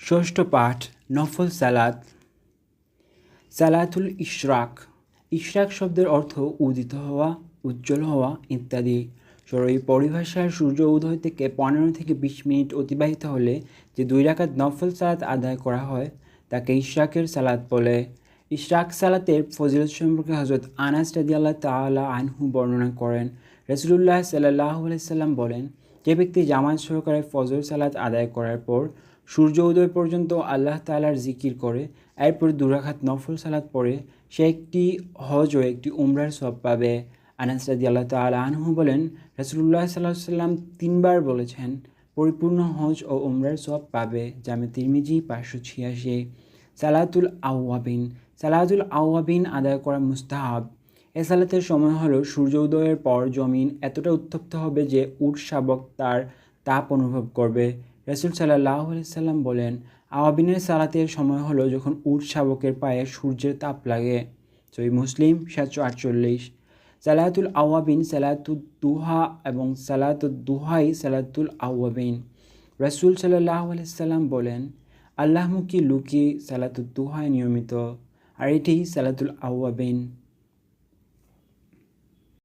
ষষ্ঠ পাঠ নফল সালাত। সালাতুল ইশরাক। ইশরাক শব্দের অর্থ উদিত হওয়া, উজ্জ্বল হওয়া ইত্যাদি। শরঈ পরিভাষায় সূর্য উদয় থেকে 15 থেকে 20 মিনিট অতিবাহিত হলে যে 2 রাকাত নফল সালাত আদায় করা হয় তাকে ইশরাকের সালাত বলে। ইশরাক সালাতের ফজিলত সম্পর্কে হযরত আনাস রাদিয়াল্লাহু তাআলা আনহু বর্ণনা করেন, রাসূলুল্লাহ সাল্লাল্লাহু আলাইহি সাল্লাম বলেন, যে ব্যক্তি জামাত সহকারে ফজর সালাত আদায় করার পর সূর্য উদয় পর্যন্ত আল্লাহ তাআলার জিকির করে, এরপর 2 রাকাত নফল সালাত পড়ে, সে একটি হজ ও একটি উমরার সওয়াব পাবে। আনাস রাদিয়াল্লাহু তাআলা আনহু বলেন, রাসূলুল্লাহ সাল্লাল্লাহু আলাইহি সাল্লাম 3 বার বলেছেন, পরিপূর্ণ হজ ও উমরার সওয়াব পাবে। জামে তিরমিজি 586। সালাতুল আওয়াবিন। সালাতুল আওয়াবিন আদায় করা মুস্তাহাব। এ সালাতের সময় হলো সূর্য উদয়ের পর জমিন এতটা উত্তপ্ত হবে যে উট শাবক তার তাপ অনুভব করবে। রাসূল সাল্লাল্লাহু আলাইহি সাল্লাম বলেন, আওয়াবিনের সালাতের সময় হলো যখন উট শাবকের পায়ে সূর্যের তাপ লাগে। সহিহ মুসলিম 748। সালাতুল আওয়াবিন, সালাতুদ দুহা এবং সালাতুদ দুহাই সালাতুল আওয়াবিন। রাসূল সাল্লাল্লাহু আলাইহি সাল্লাম বলেন, আল্লাহমুখী লুকি সালাতুদ দুহায় নিয়মিত, আর এটি সালাতুল আওয়াবিন।